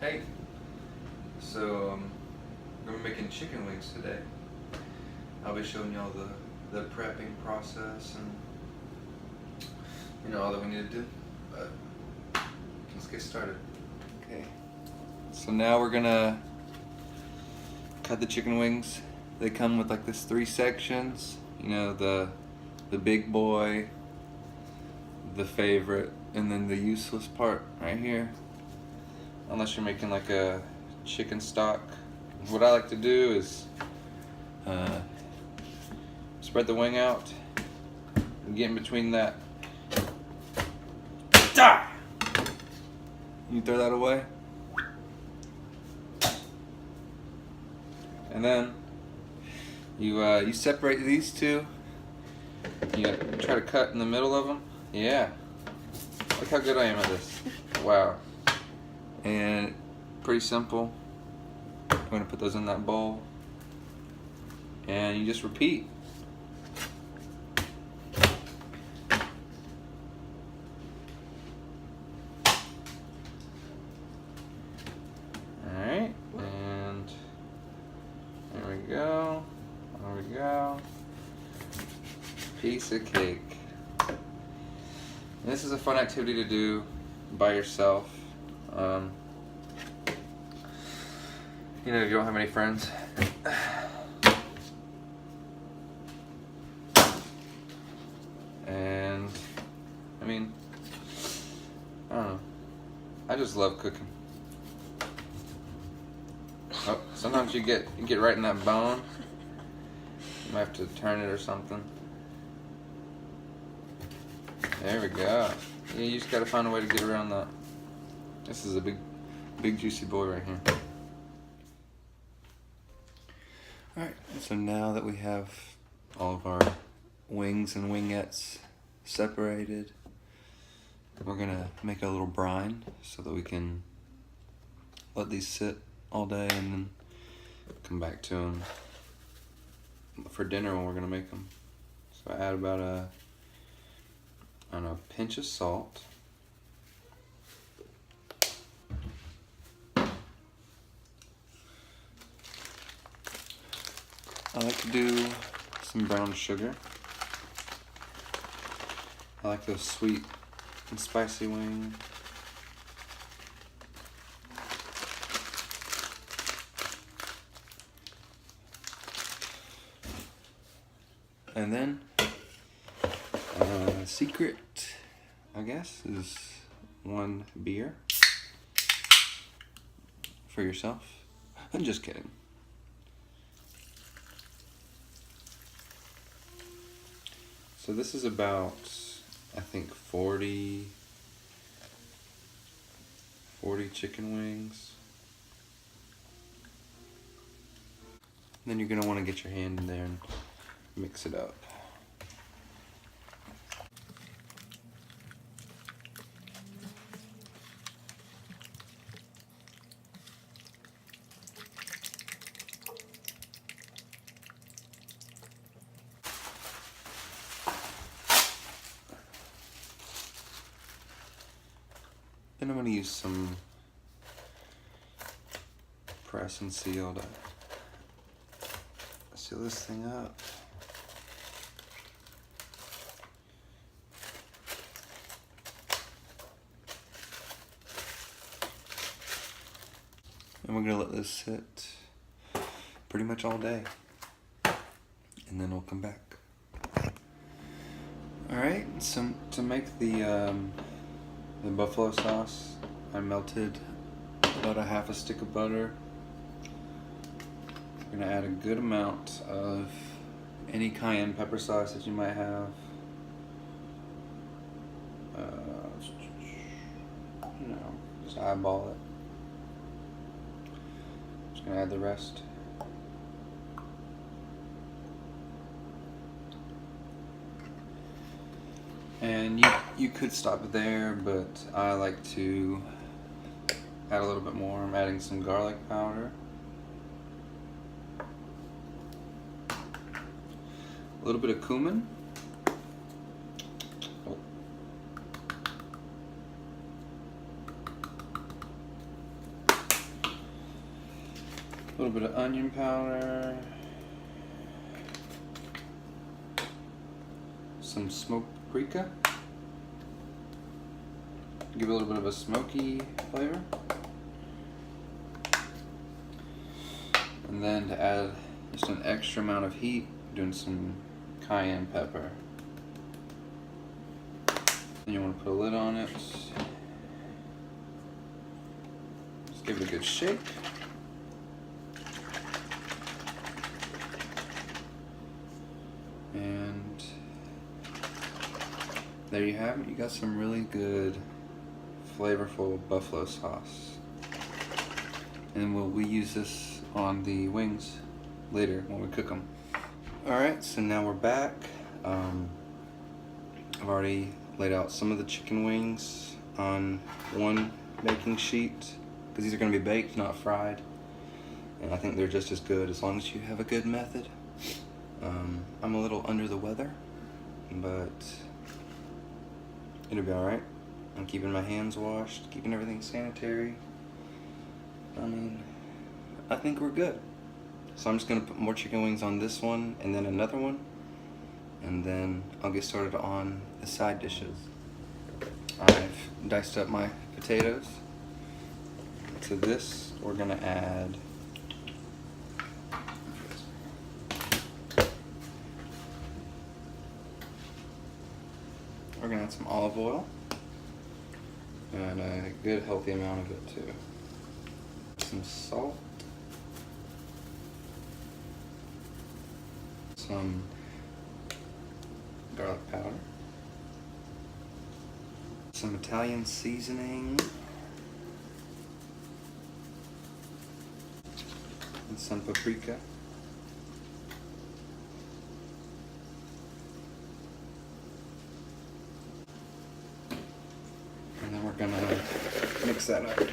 Hey, so we're making chicken wings today. I'll be showing y'all the prepping process and all that we need to do. But let's get started. Okay. So now we're gonna cut the chicken wings. They come with like this 3 sections. You know, the big boy, the favorite, and then the useless part right here. Unless you're making like a chicken stock. What I like to do is spread the wing out and get in between that. You throw that away. And then you separate these two. You try to cut in the middle of them. Yeah. Look how good I am at this. Wow. And pretty simple. I'm gonna put those in that bowl. And you just repeat. Alright, and there we go. There we go. Piece of cake. And this is a fun activity to do by yourself. You know, if you don't have any friends. And I mean, I don't know. I just love cooking. Oh, sometimes you get right in that bone. You might have to turn it or something. There we go. Yeah, you just gotta find a way to get around that. This is a big juicy boy right here. Alright, so now that we have all of our wings and wingettes separated, we're gonna make a little brine so that we can let these sit all day and then come back to them for dinner when we're gonna make them. So I add about a pinch of salt. I like to do some brown sugar. I like those sweet and spicy wings. And then, secret, I guess, is 1 beer for yourself. I'm just kidding. So this is about, I think, 40 chicken wings. Then you're gonna want to get your hand in there and mix it up. Then I'm going to use some press and seal to seal this thing up. And we're going to let this sit pretty much all day. And then we'll come back. Alright, so to make the buffalo sauce, I melted about a half a stick of butter. I'm gonna add a good amount of any cayenne pepper sauce that you might have. Just eyeball it. Just gonna add the rest. And you could stop there, but I like to add a little bit more. I'm adding some garlic powder, a little bit of cumin, A little bit of onion powder. Some smoked paprika. Give it a little bit of a smoky flavor. And then to add just an extra amount of heat, doing some cayenne pepper. Then you want to put a lid on it. Just give it a good shake. And there you have it. You got some really good, flavorful buffalo sauce. And we use this on the wings later when we cook them. Alright, so now we're back. I've already laid out some of the chicken wings on one baking sheet because these are going to be baked, not fried. And I think they're just as good as long as you have a good method. I'm a little under the weather, but it'll be alright. I'm keeping my hands washed, keeping everything sanitary. I mean, I think we're good. So I'm just gonna put more chicken wings on this one and then another one, and then I'll get started on the side dishes. I've diced up my potatoes. To this, we're gonna add some olive oil, and a good healthy amount of it too. Some salt, some garlic powder, some Italian seasoning, and some paprika. And then we're gonna mix that up.